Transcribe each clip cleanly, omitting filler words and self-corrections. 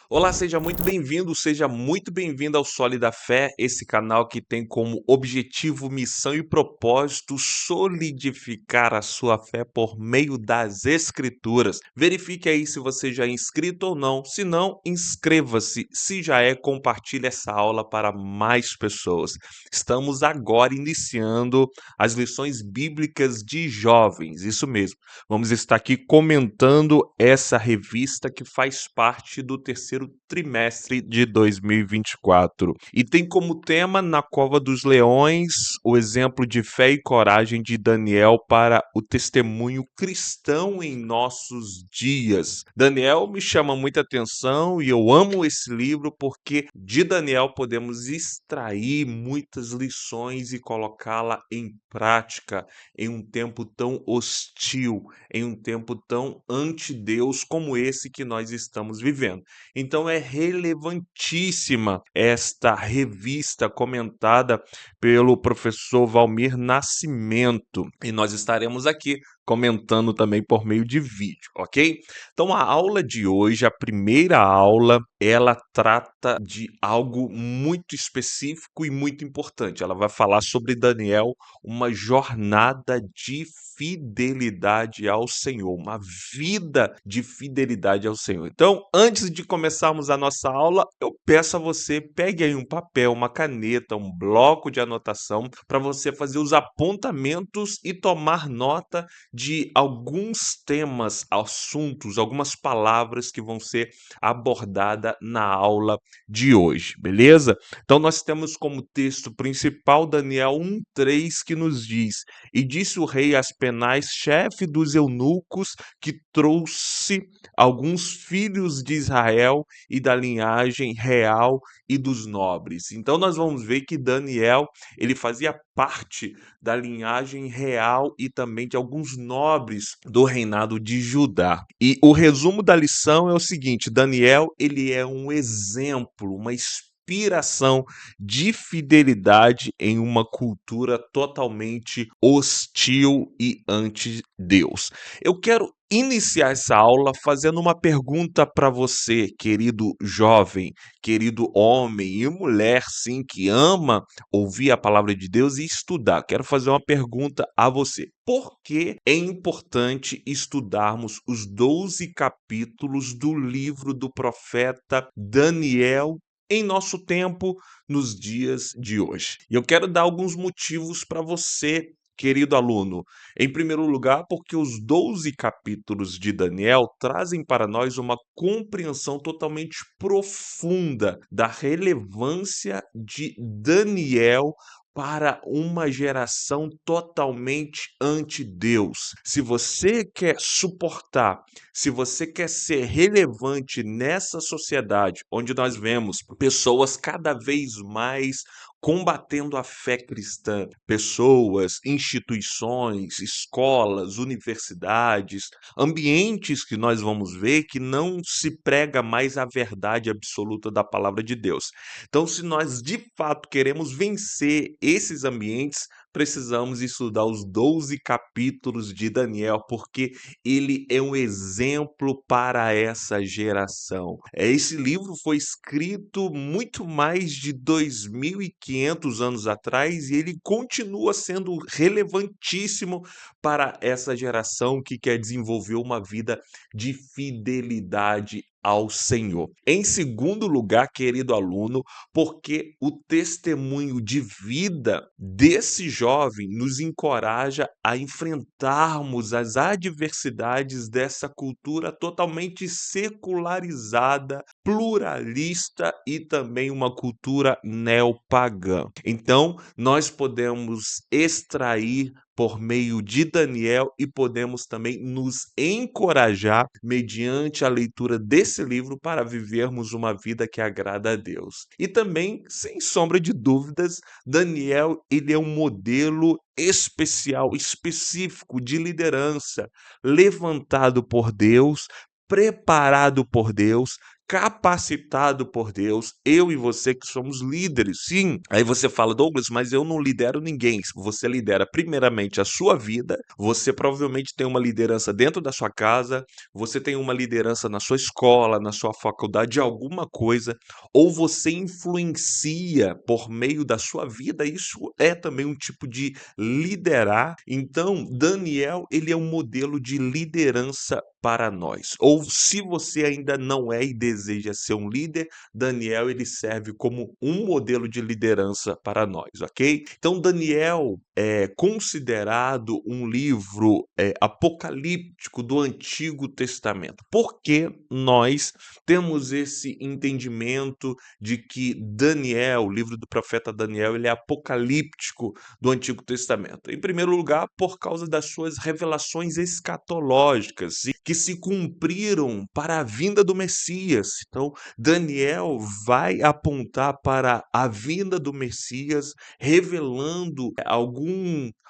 Olá, seja muito bem-vindo ao Sólida Fé, esse canal que tem como objetivo, missão e propósito solidificar a sua fé por meio das Escrituras. Verifique aí se você já é inscrito ou não. Se não, inscreva-se. Se já é, compartilhe essa aula para mais pessoas. Estamos agora iniciando as lições bíblicas de jovens, isso mesmo. Vamos estar aqui comentando essa revista que faz parte do terceiro trimestre de 2024. E tem como tema Na Cova dos Leões, o exemplo de fé e coragem de Daniel para o testemunho cristão em nossos dias. Daniel me chama muita atenção e eu amo esse livro porque de Daniel podemos extrair muitas lições e colocá-la em prática em um tempo tão hostil, em um tempo tão anti-Deus como esse que nós estamos vivendo. Então é relevantíssima esta revista comentada pelo professor Valmir Nascimento. E nós estaremos aqui comentando também por meio de vídeo, ok? Então a aula de hoje, a primeira aula, ela trata de algo muito específico e muito importante. Ela vai falar sobre Daniel, uma jornada de fidelidade ao Senhor, uma vida de fidelidade ao Senhor. Então, antes de começarmos a nossa aula, eu peço a você, pegue aí um papel, uma caneta, um bloco de anotação para você fazer os apontamentos e tomar nota de alguns temas, assuntos, algumas palavras que vão ser abordadas na aula de hoje, beleza? Então, nós temos como texto principal Daniel 1:3 que nos diz: E disse o rei Aspenaz, chefe dos eunucos, que trouxe alguns filhos de Israel e da linhagem real e dos nobres. Então nós vamos ver que Daniel, ele fazia parte da linhagem real e também de alguns nobres do reinado de Judá. E o resumo da lição é o seguinte: Daniel, ele é um exemplo, uma inspiração de fidelidade em uma cultura totalmente hostil e anti-Deus. Eu quero iniciar essa aula fazendo uma pergunta para você, querido jovem, querido homem e mulher, sim, que ama ouvir a palavra de Deus e estudar. Quero fazer uma pergunta a você. Por que é importante estudarmos os 12 capítulos do livro do profeta Daniel em nosso tempo, nos dias de hoje? E eu quero dar alguns motivos para você, querido aluno. Em primeiro lugar, porque os 12 capítulos de Daniel trazem para nós uma compreensão totalmente profunda da relevância de Daniel para uma geração totalmente anti-Deus. Se você quer suportar, se você quer ser relevante nessa sociedade onde nós vemos pessoas cada vez mais combatendo a fé cristã, pessoas, instituições, escolas, universidades, ambientes que nós vamos ver que não se prega mais a verdade absoluta da palavra de Deus. Então, se nós de fato queremos vencer esses ambientes, precisamos estudar os 12 capítulos de Daniel, porque ele é um exemplo para essa geração. Esse livro foi escrito muito mais de 2.500 anos atrás e ele continua sendo relevantíssimo para essa geração que quer desenvolver uma vida de fidelidade ao Senhor. Em segundo lugar, querido aluno, porque o testemunho de vida desse jovem nos encoraja a enfrentarmos as adversidades dessa cultura totalmente secularizada, pluralista e também uma cultura neopagã. Então, nós podemos extrair por meio de Daniel e podemos também nos encorajar mediante a leitura desse livro para vivermos uma vida que agrada a Deus. E também, sem sombra de dúvidas, Daniel, ele é um modelo especial, específico de liderança, levantado por Deus, preparado por Deus, capacitado por Deus, eu e você que somos líderes. Sim, aí você fala, Douglas, mas eu não lidero ninguém. Você lidera primeiramente a sua vida, você provavelmente tem uma liderança dentro da sua casa, você tem uma liderança na sua escola, na sua faculdade, alguma coisa, ou você influencia por meio da sua vida, isso é também um tipo de liderar. Então, Daniel, ele é um modelo de liderança para nós. Ou se você ainda não é e deseja ser um líder, Daniel ele serve como um modelo de liderança para nós, ok? Então, Daniel é considerado um livro apocalíptico do Antigo Testamento. Por que nós temos esse entendimento de que Daniel, o livro do profeta Daniel, ele é apocalíptico do Antigo Testamento? Em primeiro lugar, por causa das suas revelações escatológicas que se cumpriram para a vinda do Messias. Então, Daniel vai apontar para a vinda do Messias, revelando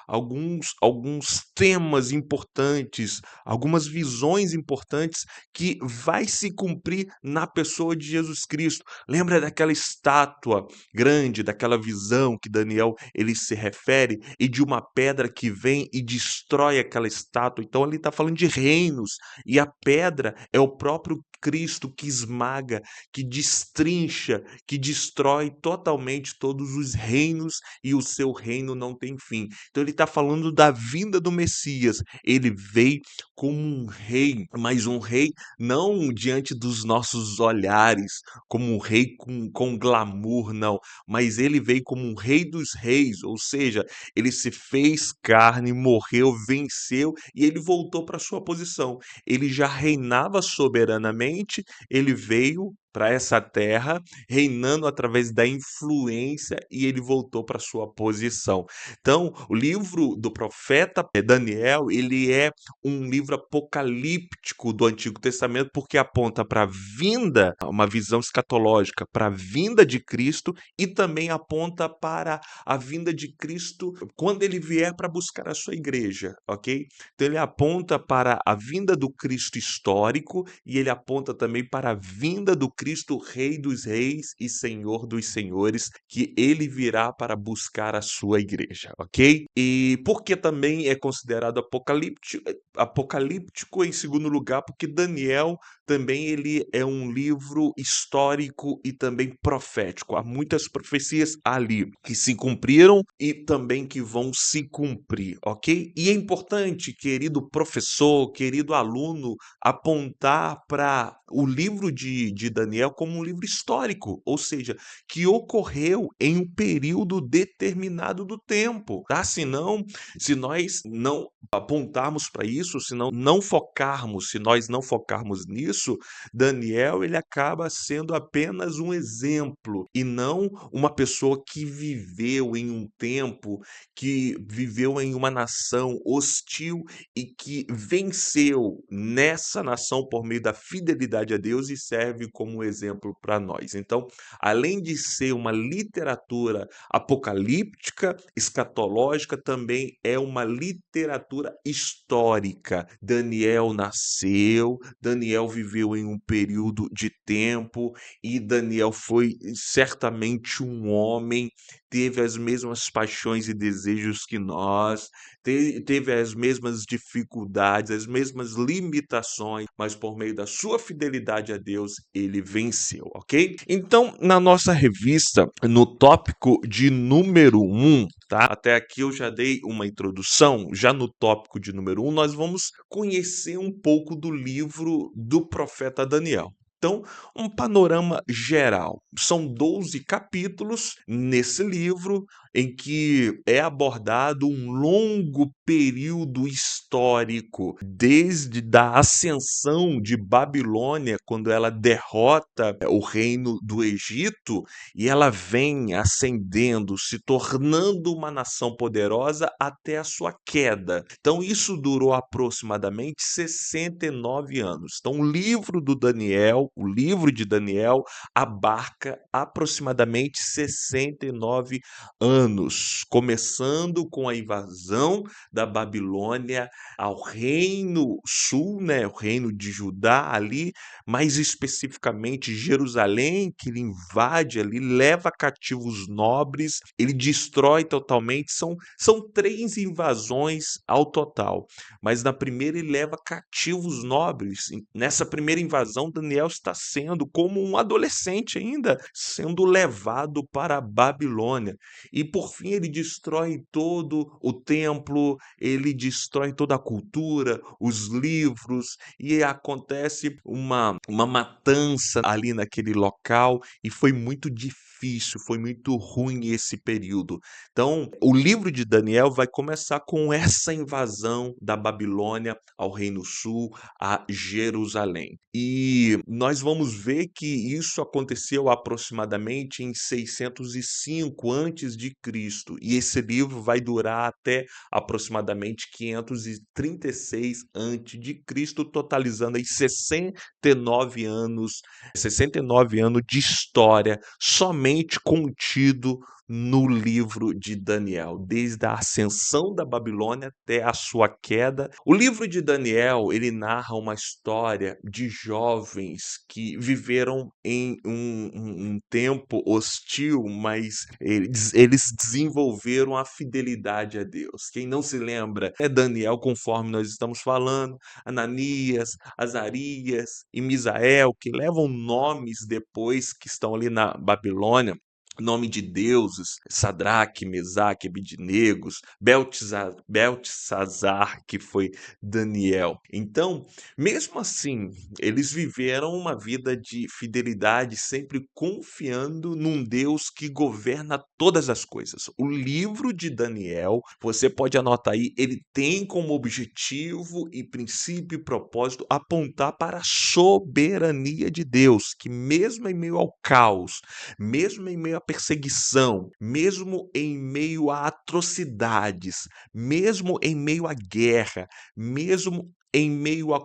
alguns temas importantes, algumas visões importantes que vai se cumprir na pessoa de Jesus Cristo. Lembra daquela estátua grande, daquela visão que Daniel ele se refere e de uma pedra que vem e destrói aquela estátua. Então ele está falando de reinos e a pedra é o próprio Cristo que esmaga, que destrincha, que destrói totalmente todos os reinos e o seu reino não tem fim. Então ele está falando da vinda do Messias. Ele veio como um rei, mas um rei não diante dos nossos olhares, como um rei com glamour, não. Mas ele veio como um rei dos reis, ou seja, ele se fez carne, morreu, venceu e ele voltou para sua posição. Ele já reinava soberanamente, ele veio para essa terra, reinando através da influência e ele voltou para sua posição. Então, o livro do profeta Daniel, ele é um livro apocalíptico do Antigo Testamento porque aponta para a vinda, uma visão escatológica, para a vinda de Cristo e também aponta para a vinda de Cristo quando ele vier para buscar a sua igreja, ok? Então ele aponta para a vinda do Cristo histórico e ele aponta também para a vinda do Cristo Rei dos Reis e Senhor dos Senhores, que ele virá para buscar a sua igreja, ok? E por que também é considerado apocalíptico em segundo lugar? Porque Daniel também ele é um livro histórico e também profético. Há muitas profecias ali que se cumpriram e também que vão se cumprir, ok? E é importante, querido professor, querido aluno, apontar para o livro de Daniel como um livro histórico, ou seja, que ocorreu em um período determinado do tempo, tá? Se nós não apontarmos para isso, se não focarmos, se nós não focarmos nisso, Daniel ele acaba sendo apenas um exemplo e não uma pessoa que viveu em um tempo, que viveu em uma nação hostil e que venceu nessa nação por meio da fidelidade a Deus e serve como exemplo para nós. Então, além de ser uma literatura apocalíptica, escatológica, também é uma literatura histórica. Daniel nasceu, Daniel viveu em um período de tempo e Daniel foi certamente um homem, teve as mesmas paixões e desejos que nós, teve as mesmas dificuldades, as mesmas limitações, mas por meio da sua fidelidade a Deus, ele venceu, ok? Então, na nossa revista, no tópico de número 1, tá? Até aqui eu já dei uma introdução, já no tópico de número 1, nós vamos conhecer um pouco do livro do profeta Daniel. Então, um panorama geral. São 12 capítulos nesse livro em que é abordado um longo período histórico, desde da ascensão de Babilônia, quando ela derrota o reino do Egito, e ela vem ascendendo, se tornando uma nação poderosa até a sua queda. Então, isso durou aproximadamente 69 anos. Então, o livro do Daniel Daniel, o livro de Daniel, abarca aproximadamente 69 anos, começando com a invasão da Babilônia ao Reino Sul, né, o Reino de Judá ali, mais especificamente Jerusalém, que ele invade ali, leva cativos nobres, ele destrói totalmente. São 3 invasões ao total, mas na primeira ele leva cativos nobres. Nessa primeira invasão, Daniel está sendo como um adolescente ainda, sendo levado para a Babilônia. E por fim ele destrói todo o templo, ele destrói toda a cultura, os livros, e acontece uma matança ali naquele local, e foi muito difícil, foi muito ruim esse período. Então, o livro de Daniel vai começar com essa invasão da Babilônia ao Reino Sul, a Jerusalém. E nós vamos ver que isso aconteceu aproximadamente em 605 antes de Cristo, e esse livro vai durar até aproximadamente 536 antes de Cristo, totalizando aí 69 anos de história somente contido no livro de Daniel, desde a ascensão da Babilônia até a sua queda. O livro de Daniel, ele narra uma história de jovens que viveram em um tempo hostil, mas eles desenvolveram a fidelidade a Deus. Quem não se lembra é Daniel, conforme nós estamos falando, Ananias, Azarias e Misael, que levam nomes depois que estão ali na Babilônia, nome de deuses, Sadraque, Mesaque, Abidinegos, Beltesazar, que foi Daniel. Então, mesmo assim, eles viveram uma vida de fidelidade, sempre confiando num Deus que governa todas as coisas. O livro de Daniel, você pode anotar aí, ele tem como objetivo e princípio e propósito apontar para a soberania de Deus, que mesmo em meio ao caos, mesmo em meio à perseguição, mesmo em meio a atrocidades, mesmo em meio à guerra, mesmo em meio a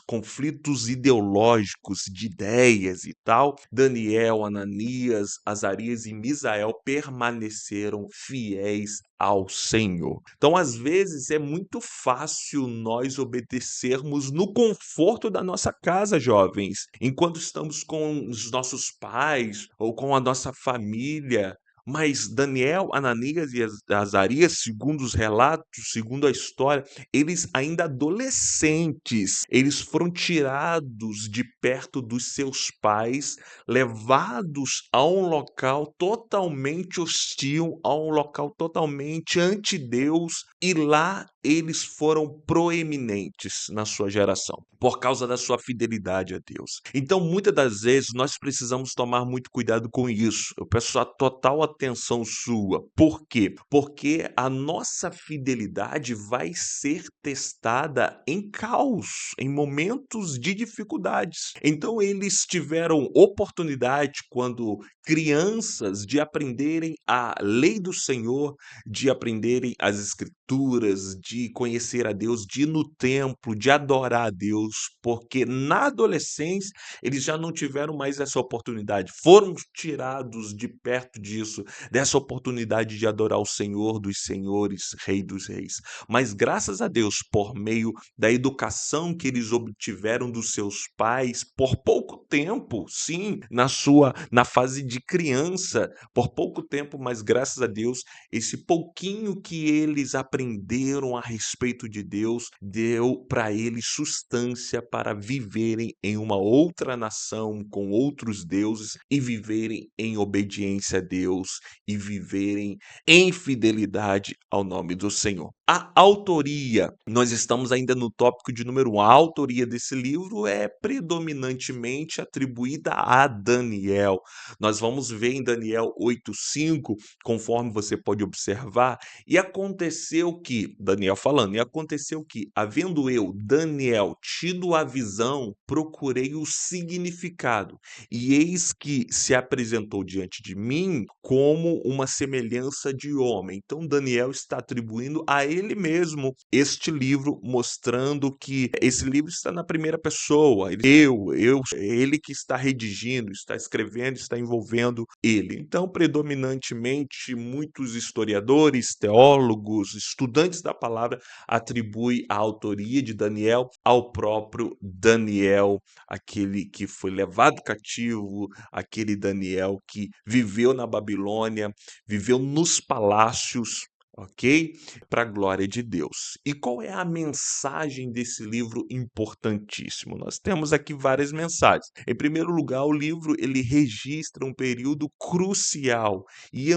conflitos ideológicos, de ideias e tal, Daniel, Ananias, Azarias e Misael permaneceram fiéis ao Senhor. Então, às vezes, é muito fácil nós obedecermos no conforto da nossa casa, jovens, enquanto estamos com os nossos pais ou com a nossa família. Mas Daniel, Ananias e Azarias, segundo os relatos, segundo a história, eles ainda adolescentes, eles foram tirados de perto dos seus pais, levados a um local totalmente hostil, a um local totalmente anti Deus, e lá eles foram proeminentes na sua geração, por causa da sua fidelidade a Deus. Então, muitas das vezes, nós precisamos tomar muito cuidado com isso. Eu peço a total atenção sua. Por quê? Porque a nossa fidelidade vai ser testada em caos, em momentos de dificuldades. Então, eles tiveram oportunidade, quando crianças, de aprenderem a lei do Senhor, de aprenderem as escrituras, de conhecer a Deus, de ir no templo, de adorar a Deus, porque na adolescência eles já não tiveram mais essa oportunidade, foram tirados de perto disso, dessa oportunidade de adorar o Senhor dos senhores, Rei dos reis. Mas graças a Deus, por meio da educação que eles obtiveram dos seus pais, por pouco tempo, sim, na fase de criança, por pouco tempo, mas graças a Deus, esse pouquinho que eles aprenderam a respeito de Deus deu para eles sustância para viverem em uma outra nação, com outros deuses, e viverem em obediência a Deus, e viverem em fidelidade ao nome do Senhor. A autoria, nós estamos ainda no tópico de número 1. A autoria desse livro é predominantemente atribuída a Daniel. Nós vamos ver em Daniel 8:5, conforme você pode observar, e aconteceu que, Daniel falando, e aconteceu que, havendo eu, Daniel, tido a visão, procurei o significado, e eis que se apresentou diante de mim como uma semelhança de homem. Então, Daniel está atribuindo a ele mesmo este livro, mostrando que esse livro está na primeira pessoa. Ele que está redigindo, está escrevendo, está envolvendo ele. Então, predominantemente, muitos historiadores, teólogos, estudantes da palavra atribuem a autoria de Daniel ao próprio Daniel, aquele que foi levado cativo, aquele Daniel que viveu na Babilônia, viveu nos palácios, ok? Para a glória de Deus. E qual é a mensagem desse livro importantíssimo? Nós temos aqui várias mensagens. Em primeiro lugar, o livro ele registra um período crucial e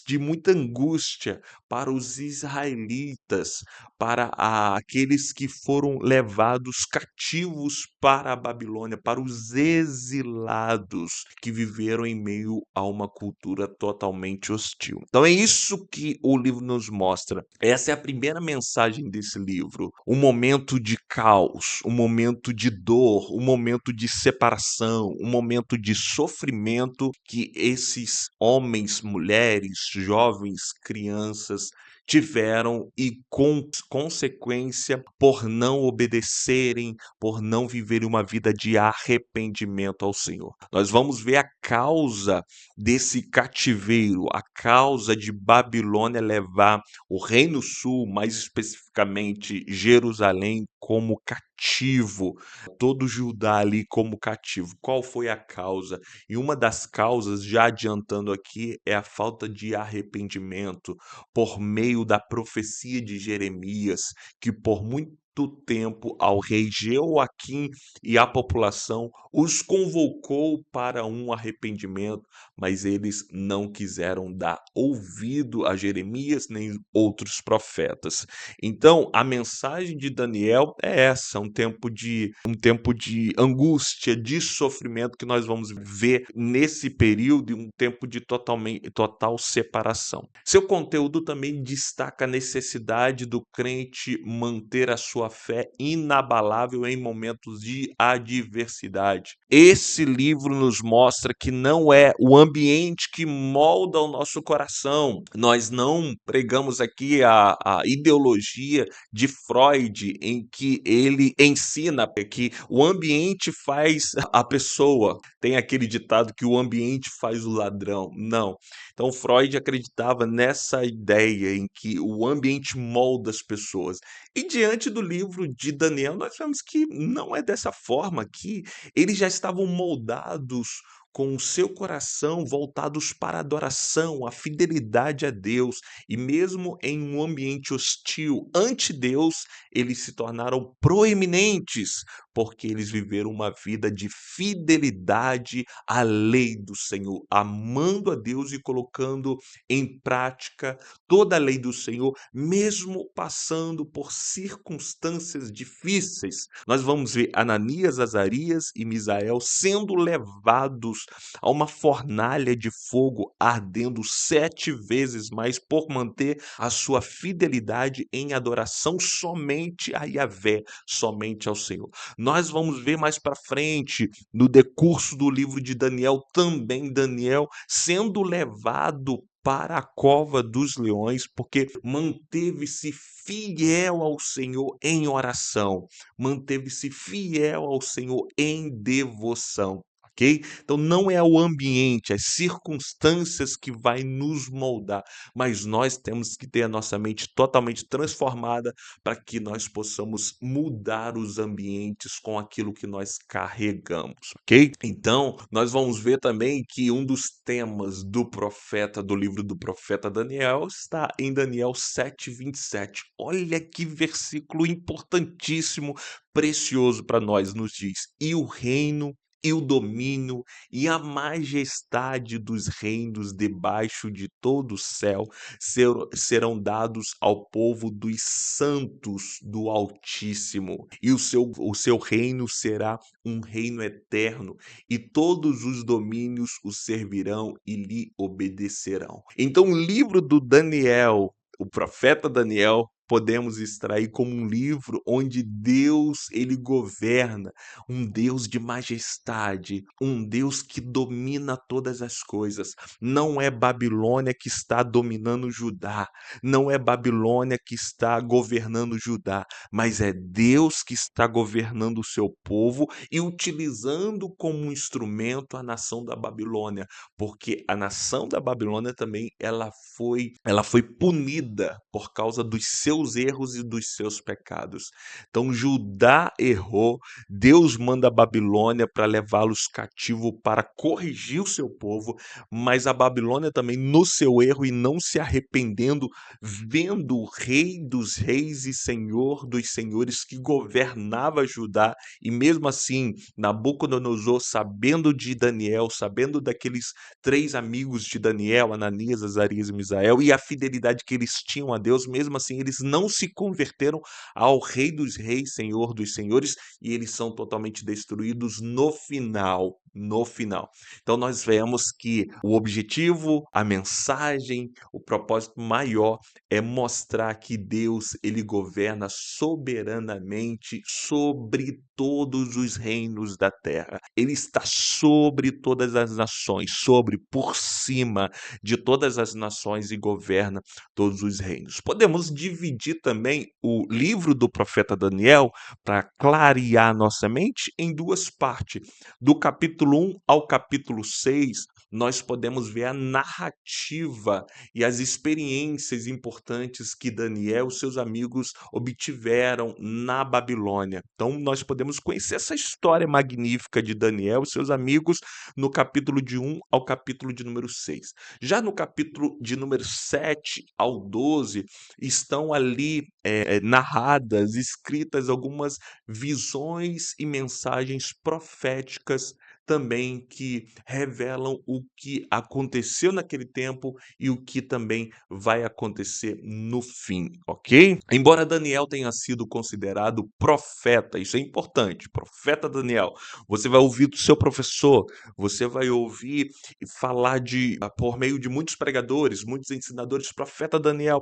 de muita angústia para os israelitas, para aqueles que foram levados cativos para a Babilônia, para os exilados que viveram em meio a uma cultura totalmente hostil. Então é isso que o livro nos mostra. Essa é a primeira mensagem desse livro. Um momento de caos, um momento de dor, um momento de separação, um momento de sofrimento que esses homens, mulheres, jovens, crianças tiveram e com consequência por não obedecerem, por não viverem uma vida de arrependimento ao Senhor. Nós vamos ver a causa desse cativeiro, a causa de Babilônia levar o Reino Sul, mais especificamente Jerusalém, como cativo, todo Judá ali como cativo. Qual foi a causa? E uma das causas, já adiantando aqui, é a falta de arrependimento por meio da profecia de Jeremias, que por muito tempo ao rei Jeoaquim e à população os convocou para um arrependimento, mas eles não quiseram dar ouvido a Jeremias nem outros profetas. Então, a mensagem de Daniel é essa, um tempo de angústia, de sofrimento que nós vamos ver nesse período e um tempo de total separação. Seu conteúdo também destaca a necessidade do crente manter a sua fé inabalável em momentos de adversidade. Esse livro nos mostra que não é o ambiente que molda o nosso coração. Nós não pregamos aqui a ideologia de Freud, em que ele ensina que o ambiente faz a pessoa. Tem aquele ditado que o ambiente faz o ladrão. Não. Então, Freud acreditava nessa ideia em que o ambiente molda as pessoas. E diante do livro de Daniel, nós vemos que não é dessa forma, que eles já estavam moldados com o seu coração voltados para a adoração, a fidelidade a Deus, e mesmo em um ambiente hostil ante Deus, eles se tornaram proeminentes, porque eles viveram uma vida de fidelidade à lei do Senhor, amando a Deus e colocando em prática toda a lei do Senhor, mesmo passando por circunstâncias difíceis. Nós vamos ver Ananias, Azarias e Misael sendo levados a uma fornalha de fogo ardendo 7 vezes mais por manter a sua fidelidade em adoração somente a Yahvé, somente ao Senhor. Nós vamos ver mais para frente, no decurso do livro de Daniel, também Daniel sendo levado para a cova dos leões, porque manteve-se fiel ao Senhor em oração, manteve-se fiel ao Senhor em devoção. Ok? Então não é o ambiente, as circunstâncias que vai nos moldar, mas nós temos que ter a nossa mente totalmente transformada para que nós possamos mudar os ambientes com aquilo que nós carregamos, ok? Então, nós vamos ver também que um dos temas do livro do profeta Daniel, está em Daniel 7:27. Olha que versículo importantíssimo, precioso para nós, nos diz: "E o reino e o domínio e a majestade dos reinos debaixo de todo o céu serão dados ao povo dos santos do Altíssimo, e o seu reino será um reino eterno, e todos os domínios o servirão e lhe obedecerão." Então, o livro do Daniel, o profeta Daniel, podemos extrair como um livro onde Deus, ele governa, um Deus de majestade, um Deus que domina todas as coisas. Não é Babilônia que está dominando Judá, não é Babilônia que está governando Judá, mas é Deus que está governando o seu povo e utilizando como um instrumento a nação da Babilônia, porque a nação da Babilônia também ela foi punida por causa dos seus erros e dos seus pecados. Então Judá errou, Deus manda a Babilônia para levá-los cativo para corrigir o seu povo, mas a Babilônia também no seu erro e não se arrependendo, vendo o rei dos reis e senhor dos senhores que governava Judá, e mesmo assim Nabucodonosor, sabendo de Daniel, sabendo daqueles 3 amigos de Daniel, Ananias, Azarias e Misael, e a fidelidade que eles tinham a Deus, mesmo assim eles não se converteram ao rei dos reis, senhor dos senhores, e eles são totalmente destruídos no final, no final. Então nós vemos que o objetivo, a mensagem, o propósito maior é mostrar que Deus, ele governa soberanamente sobre todos os reinos da terra. Ele está sobre todas as nações, por cima de todas as nações e governa todos os reinos. Podemos dividir também o livro do profeta Daniel para clarear nossa mente em 2 partes. Do capítulo 1 ao capítulo 6, nós podemos ver a narrativa e as experiências importantes que Daniel e seus amigos obtiveram na Babilônia. Então, nós podemos conhecer essa história magnífica de Daniel e seus amigos no capítulo de 1 ao capítulo de número 6. Já no capítulo de número 7 ao 12, estão ali narradas, escritas algumas visões e mensagens proféticas também que revelam o que aconteceu naquele tempo e o que também vai acontecer no fim, ok? Embora Daniel tenha sido considerado profeta, isso é importante, profeta Daniel, você vai ouvir do seu professor, você vai ouvir falar por meio de muitos pregadores, muitos ensinadores, profeta Daniel,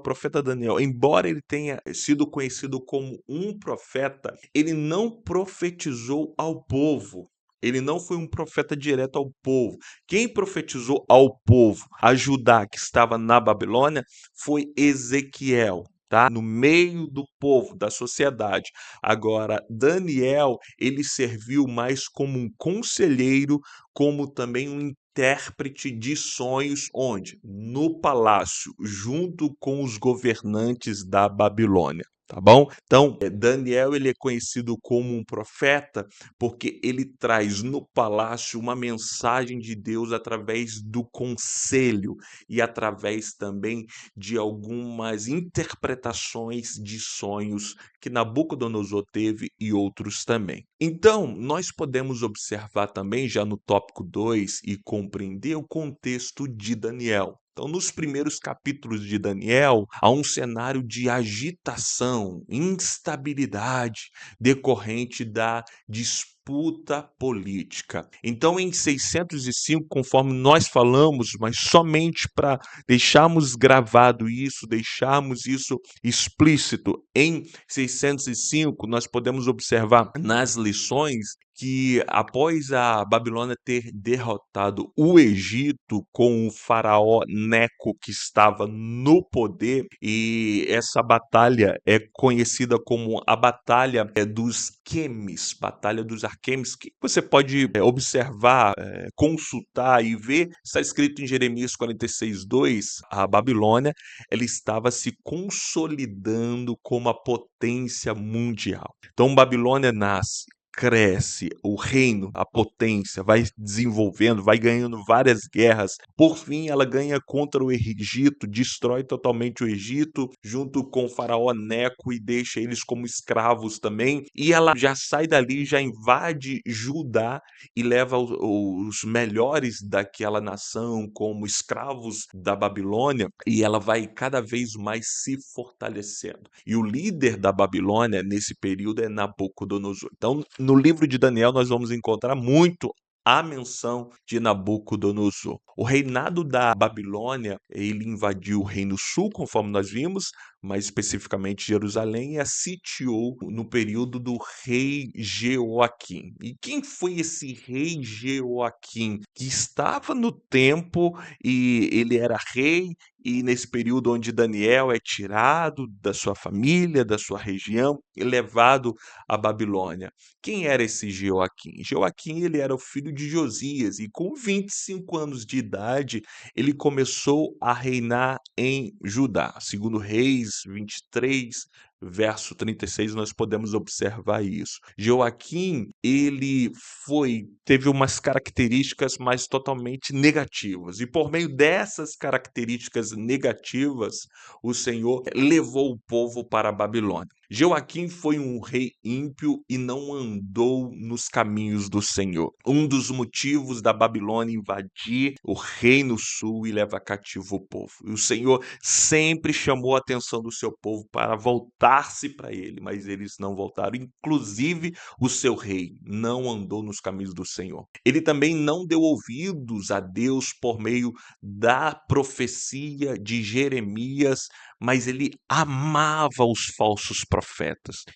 embora ele tenha sido conhecido como um profeta, ele não profetizou ao povo. Ele não foi um profeta direto ao povo. Quem profetizou ao povo, a Judá que estava na Babilônia, foi Ezequiel, tá? No meio do povo, da sociedade. Agora, Daniel, ele serviu mais como um conselheiro, como também um intérprete de sonhos, onde? No palácio, junto com os governantes da Babilônia. Tá bom? Então, Daniel ele é conhecido como um profeta porque ele traz no palácio uma mensagem de Deus através do conselho e através também de algumas interpretações de sonhos que Nabucodonosor teve e outros também. Então, nós podemos observar também, já no tópico 2, e compreender o contexto de Daniel. Então, nos primeiros capítulos de Daniel, há um cenário de agitação, instabilidade decorrente da disputa política. Então, em 605, conforme nós falamos, mas somente para deixarmos gravado isso, deixarmos isso explícito, em 605, nós podemos observar nas lições que após a Babilônia ter derrotado o Egito com o faraó Neco que estava no poder, e essa batalha é conhecida como a batalha dos Quemes, batalha dos Arquemes, que você pode observar, consultar e ver, está escrito em Jeremias 46:2, a Babilônia ela estava se consolidando como a potência mundial. Então Babilônia nasce, cresce, o reino, a potência, vai desenvolvendo, vai ganhando várias guerras. Por fim, ela ganha contra o Egito, destrói totalmente o Egito, junto com o faraó Neco e deixa eles como escravos também. E ela já sai dali, já invade Judá e leva os melhores daquela nação como escravos da Babilônia, e ela vai cada vez mais se fortalecendo. E o líder da Babilônia nesse período é Nabucodonosor. Então, no livro de Daniel, nós vamos encontrar muito a menção de Nabucodonosor. O reinado da Babilônia, ele invadiu o Reino Sul, conforme nós vimos, mais especificamente Jerusalém, e a sitiou no período do rei Jeoaquim. E quem foi esse rei Jeoaquim? Que estava no tempo e ele era rei, e nesse período onde Daniel é tirado da sua família, da sua região, e levado à Babilônia. Quem era esse Jeoaquim? Jeoaquim, ele era o filho de Josias e com 25 anos de idade, ele começou a reinar em Judá. Segundo Reis 23, verso 36, nós podemos observar isso. Joaquim, ele teve umas características mais totalmente negativas, e por meio dessas características negativas, o Senhor levou o povo para a Babilônia. Joaquim foi um rei ímpio e não andou nos caminhos do Senhor. Um dos motivos da Babilônia invadir o reino sul e levar cativo o povo. E o Senhor sempre chamou a atenção do seu povo para voltar-se para ele, mas eles não voltaram. Inclusive, o seu rei não andou nos caminhos do Senhor. Ele também não deu ouvidos a Deus por meio da profecia de Jeremias, mas ele amava os falsos profetas.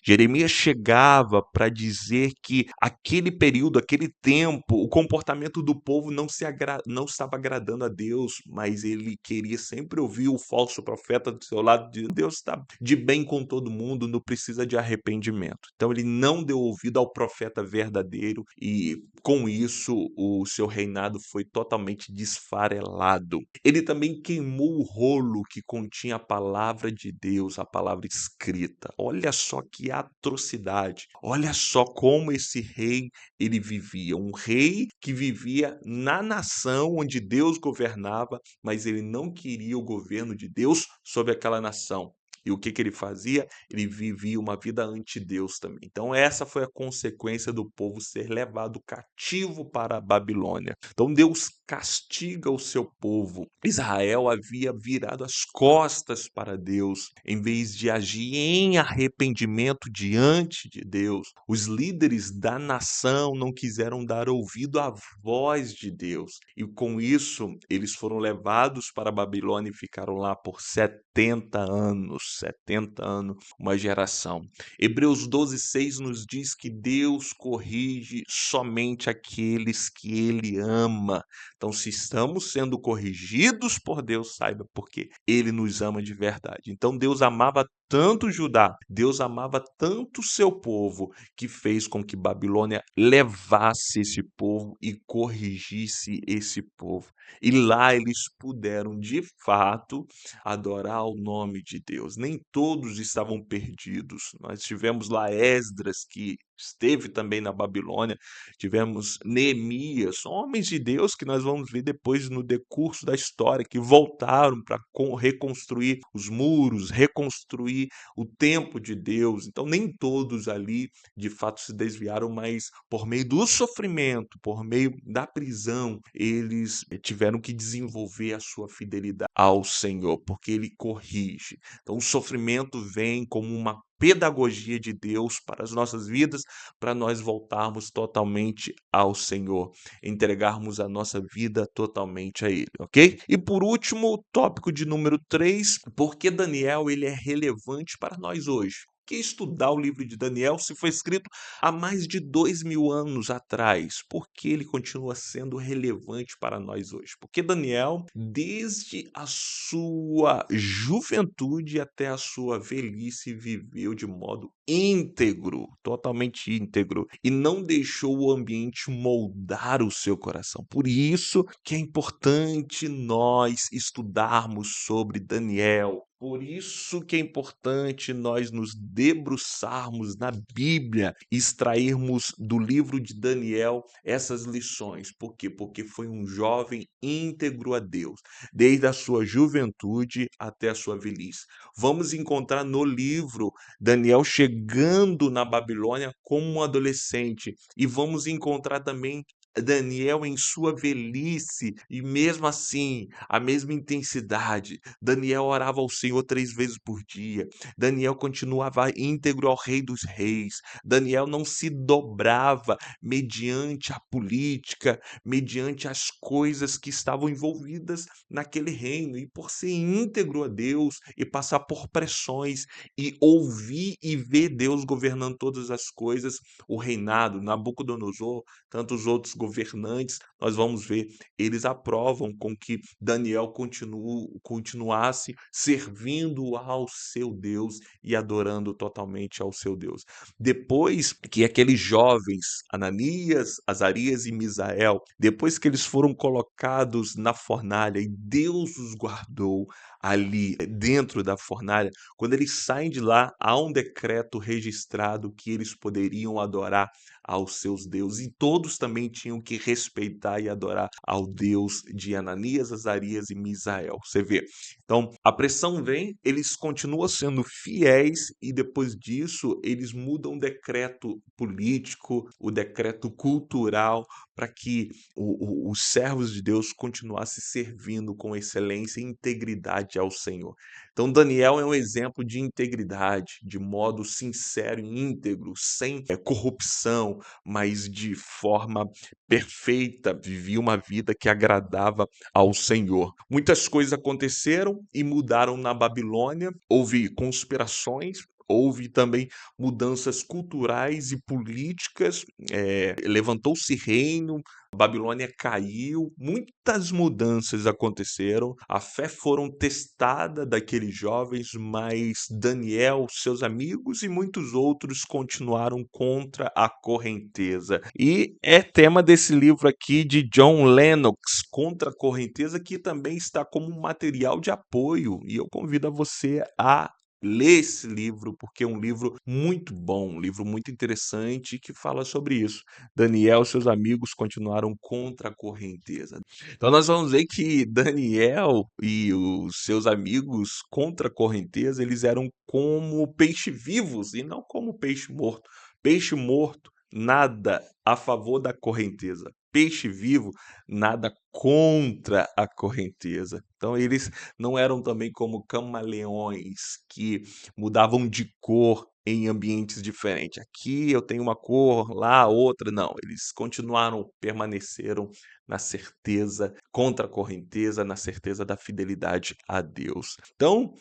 Jeremias chegava para dizer que aquele período, aquele tempo, o comportamento do povo não estava agradando a Deus, mas ele queria sempre ouvir o falso profeta do seu lado, de Deus está de bem com todo mundo, não precisa de arrependimento. Então ele não deu ouvido ao profeta verdadeiro e com isso o seu reinado foi totalmente desfarelado. Ele também queimou o rolo que continha a palavra de Deus, a palavra escrita. Olha só que atrocidade. Olha só como esse rei ele vivia. Um rei que vivia na nação onde Deus governava, mas ele não queria o governo de Deus sobre aquela nação. E o que ele fazia? Ele vivia uma vida ante Deus também. Então, essa foi a consequência do povo ser levado cativo para a Babilônia. Então, Deus castiga o seu povo. Israel havia virado as costas para Deus, em vez de agir em arrependimento diante de Deus. Os líderes da nação não quiseram dar ouvido à voz de Deus. E com isso, eles foram levados para a Babilônia e ficaram lá por 70 anos. 70 anos, uma geração. Hebreus 12:6 nos diz que Deus corrige somente aqueles que ele ama. Então, se estamos sendo corrigidos por Deus, saiba porque ele nos ama de verdade. Então, Deus amava tanto Judá, Deus amava tanto o seu povo, que fez com que Babilônia levasse esse povo e corrigisse esse povo. E lá eles puderam, de fato, adorar o nome de Deus. Nem todos estavam perdidos. Nós tivemos lá Esdras, que esteve também na Babilônia, tivemos Neemias, homens de Deus que nós vamos ver depois no decurso da história, que voltaram para reconstruir os muros, reconstruir o templo de Deus. Então, nem todos ali de fato se desviaram, mas por meio do sofrimento, por meio da prisão, eles tiveram que desenvolver a sua fidelidade ao Senhor, porque ele corrige. Então, o sofrimento vem como uma pedagogia de Deus para as nossas vidas, para nós voltarmos totalmente ao Senhor, entregarmos a nossa vida totalmente a Ele, ok? E por último, o tópico de número 3, por que Daniel ele é relevante para nós hoje? Que estudar o livro de Daniel se foi escrito há mais de 2000 anos atrás? Por que ele continua sendo relevante para nós hoje? Porque Daniel, desde a sua juventude até a sua velhice, viveu de modo íntegro, totalmente íntegro, e não deixou o ambiente moldar o seu coração. Por isso que é importante nós estudarmos sobre Daniel. Por isso que é importante nós nos debruçarmos na Bíblia, extrairmos do livro de Daniel essas lições. Por quê? Porque foi um jovem íntegro a Deus, desde a sua juventude até a sua velhice. Vamos encontrar no livro Daniel chegando na Babilônia como um adolescente, e vamos encontrar também Daniel em sua velhice, e mesmo assim, a mesma intensidade. Daniel orava ao Senhor 3 vezes por dia. Daniel continuava íntegro ao Rei dos Reis. Daniel não se dobrava mediante a política, mediante as coisas que estavam envolvidas naquele reino. E por ser íntegro a Deus e passar por pressões e ouvir e ver Deus governando todas as coisas, o reinado, Nabucodonosor, tantos outros governantes, nós vamos ver, eles aprovam com que Daniel continuasse servindo ao seu Deus e adorando totalmente ao seu Deus. Depois que aqueles jovens, Ananias, Azarias e Misael, depois que eles foram colocados na fornalha e Deus os guardou ali dentro da fornalha, quando eles saem de lá, há um decreto registrado que eles poderiam adorar aos seus deuses, e todos também tinham que respeitar e adorar ao Deus de Ananias, Azarias e Misael. Você vê. Então, a pressão vem, eles continuam sendo fiéis e depois disso eles mudam o decreto político, o decreto cultural, para que os servos de Deus continuassem servindo com excelência e integridade ao Senhor. Então, Daniel é um exemplo de integridade, de modo sincero e íntegro, sem corrupção, mas de forma perfeita, vivia uma vida que agradava ao Senhor. Muitas coisas aconteceram e mudaram na Babilônia, houve conspirações, houve também mudanças culturais e políticas, levantou-se reino, a Babilônia caiu, muitas mudanças aconteceram, a fé foram testada daqueles jovens, mas Daniel, seus amigos e muitos outros continuaram contra a correnteza. E é tema desse livro aqui de John Lennox, Contra a Correnteza, que também está como um material de apoio. E eu convido a você a ler esse livro, porque é um livro muito bom, um livro muito interessante que fala sobre isso. Daniel e seus amigos continuaram contra a correnteza. Então nós vamos ver que Daniel e os seus amigos contra a correnteza, eles eram como peixe vivos e não como peixe morto. Peixe morto, nada a favor da correnteza. Peixe vivo, nada contra a correnteza. Então eles não eram também como camaleões que mudavam de cor em ambientes diferentes. Aqui eu tenho uma cor, lá outra. Não, eles continuaram, permaneceram na certeza contra a correnteza, na certeza da fidelidade a Deus. Então,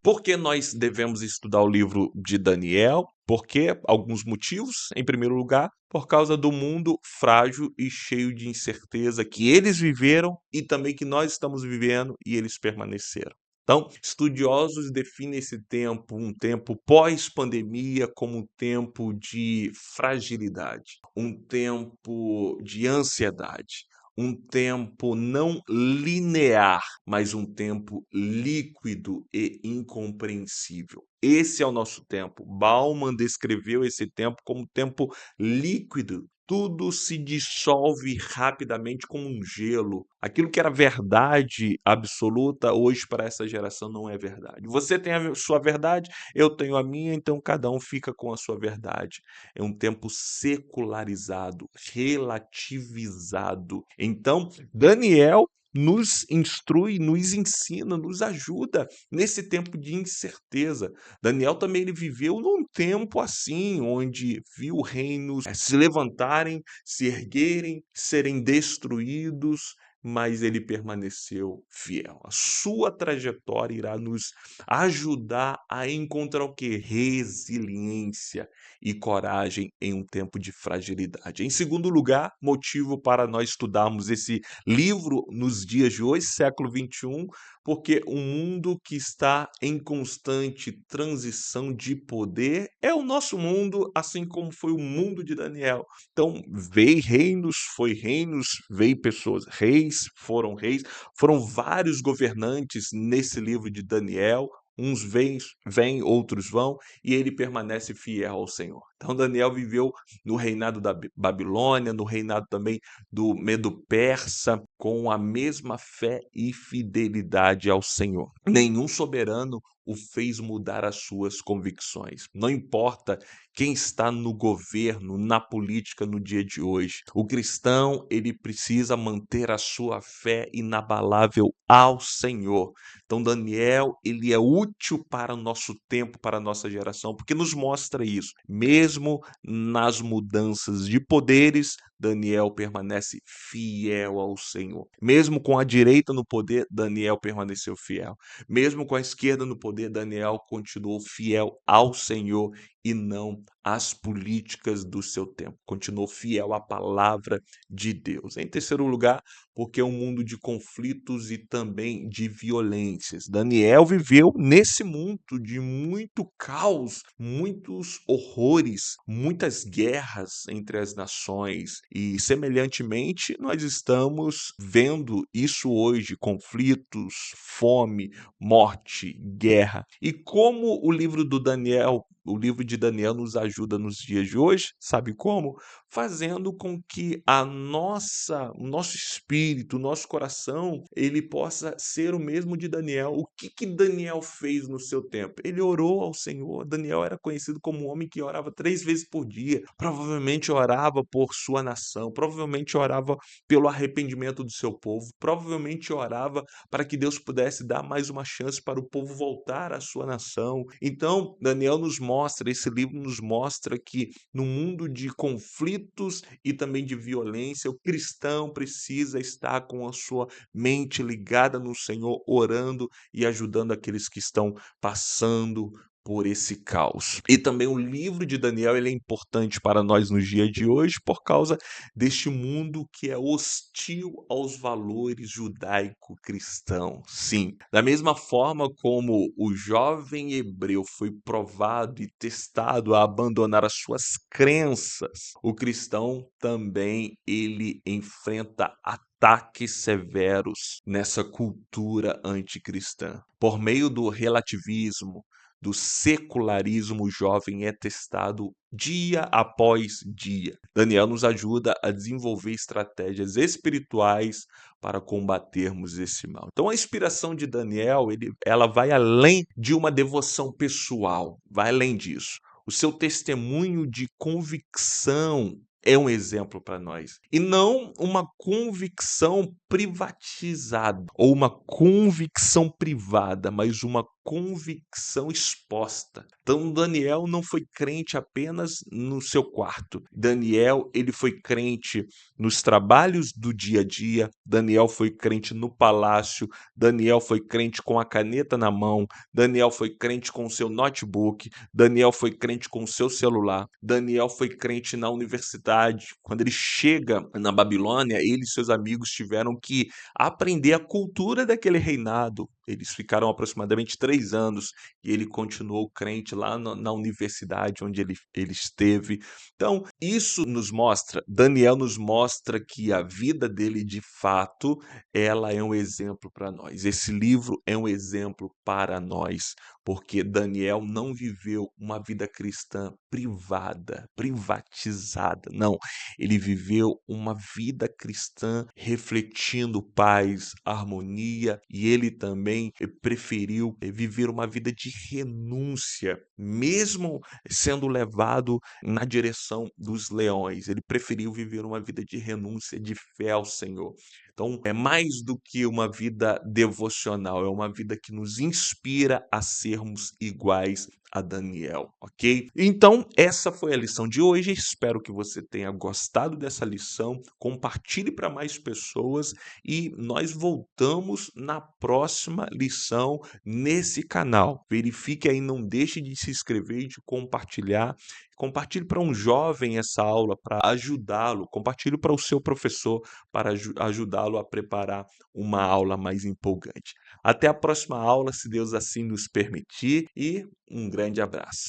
por que nós devemos estudar o livro de Daniel? Porque alguns motivos. Em primeiro lugar, por causa do mundo frágil e cheio de incerteza que eles viveram e também que nós estamos vivendo e eles permaneceram. Então, estudiosos definem esse tempo, um tempo pós-pandemia, como um tempo de fragilidade, um tempo de ansiedade, um tempo não linear, mas um tempo líquido e incompreensível. Esse é o nosso tempo. Bauman descreveu esse tempo como tempo líquido. Tudo se dissolve rapidamente como um gelo. Aquilo que era verdade absoluta, hoje para essa geração não é verdade. Você tem a sua verdade, eu tenho a minha, então cada um fica com a sua verdade. É um tempo secularizado, relativizado. Então, Daniel nos instrui, nos ensina, nos ajuda nesse tempo de incerteza. Daniel também ele viveu num tempo assim, onde viu reinos se levantarem, se erguerem, serem destruídos, mas ele permaneceu fiel. A sua trajetória irá nos ajudar a encontrar o que? Resiliência e coragem em um tempo de fragilidade. Em segundo lugar, motivo para nós estudarmos esse livro nos dias de hoje, século XXI, porque o mundo que está em constante transição de poder é o nosso mundo, assim como foi o mundo de Daniel. Então, veio reinos, veio pessoas, reis, foram vários governantes nesse livro de Daniel. Uns vêm, outros vão, e ele permanece fiel ao Senhor. Então, Daniel viveu no reinado da Babilônia, no reinado também do Medo-Persa, com a mesma fé e fidelidade ao Senhor. Nenhum soberano o fez mudar as suas convicções. Não importa quem está no governo, na política no dia de hoje. O cristão, ele precisa manter a sua fé inabalável ao Senhor. Então, Daniel, ele é útil para o nosso tempo, para a nossa geração, porque nos mostra isso. Mesmo nas mudanças de poderes, Daniel permanece fiel ao Senhor. Mesmo com a direita no poder, Daniel permaneceu fiel. Mesmo com a esquerda no poder, Daniel continuou fiel ao Senhor e não às políticas do seu tempo. Continuou fiel à palavra de Deus. Em terceiro lugar, porque é um mundo de conflitos e também de violências. Daniel viveu nesse mundo de muito caos, muitos horrores, muitas guerras entre as nações. E, semelhantemente, nós estamos vendo isso hoje: conflitos, fome, morte, guerra. E como o livro de Daniel nos ajuda nos dias de hoje, sabe como? Fazendo com que o nosso espírito, o nosso coração, ele possa ser o mesmo de Daniel. O que que Daniel fez no seu tempo? Ele orou ao Senhor. Daniel era conhecido como um homem que orava 3 vezes por dia. Provavelmente orava por sua nação, provavelmente orava pelo arrependimento do seu povo, provavelmente orava para que Deus pudesse dar mais uma chance para o povo voltar à sua nação. Então, esse livro nos mostra que no mundo de conflitos e também de violência, o cristão precisa estar com a sua mente ligada no Senhor, orando e ajudando aqueles que estão passando por esse caos. E também o livro de Daniel, ele é importante para nós nos dias de hoje por causa deste mundo que é hostil aos valores judaico-cristãos. Sim, da mesma forma como o jovem hebreu foi provado e testado a abandonar as suas crenças, o cristão também ele enfrenta ataques severos nessa cultura anticristã. Por meio do relativismo, do secularismo, o jovem é testado dia após dia. Daniel nos ajuda a desenvolver estratégias espirituais para combatermos esse mal. Então, a inspiração de Daniel, ela vai além de uma devoção pessoal, vai além disso. O seu testemunho de convicção é um exemplo para nós. E não uma convicção privatizada ou uma convicção privada, mas uma convicção exposta. Então Daniel não foi crente apenas no seu quarto. Daniel, ele foi crente nos trabalhos do dia a dia. Daniel foi crente no palácio. Daniel foi crente com a caneta na mão. Daniel foi crente com o seu notebook. Daniel foi crente com o seu celular. Daniel foi crente na universidade. Quando ele chega na Babilônia, ele e seus amigos tiveram que aprender a cultura daquele reinado. Eles ficaram aproximadamente 3 anos e ele continuou crente lá na universidade onde ele esteve. Então, isso nos mostra, Daniel nos mostra que a vida dele, de fato, ela é um exemplo para nós. Esse livro é um exemplo para nós, porque Daniel não viveu uma vida cristã privada, privatizada. Não, ele viveu uma vida cristã refletindo paz, harmonia, e ele também preferiu viver uma vida de renúncia, mesmo sendo levado na direção dos leões. Ele preferiu viver uma vida de renúncia, de fé ao Senhor. Então, é mais do que uma vida devocional, é uma vida que nos inspira a sermos iguais a Daniel, ok? Então, essa foi a lição de hoje. Espero que você tenha gostado dessa lição. Compartilhe para mais pessoas e nós voltamos na próxima lição nesse canal. Verifique aí, não deixe de se inscrever e de compartilhar. Compartilhe para um jovem essa aula para ajudá-lo. Compartilhe para o seu professor para ajudá-lo a preparar uma aula mais empolgante. Até a próxima aula, se Deus assim nos permitir, e um grande abraço.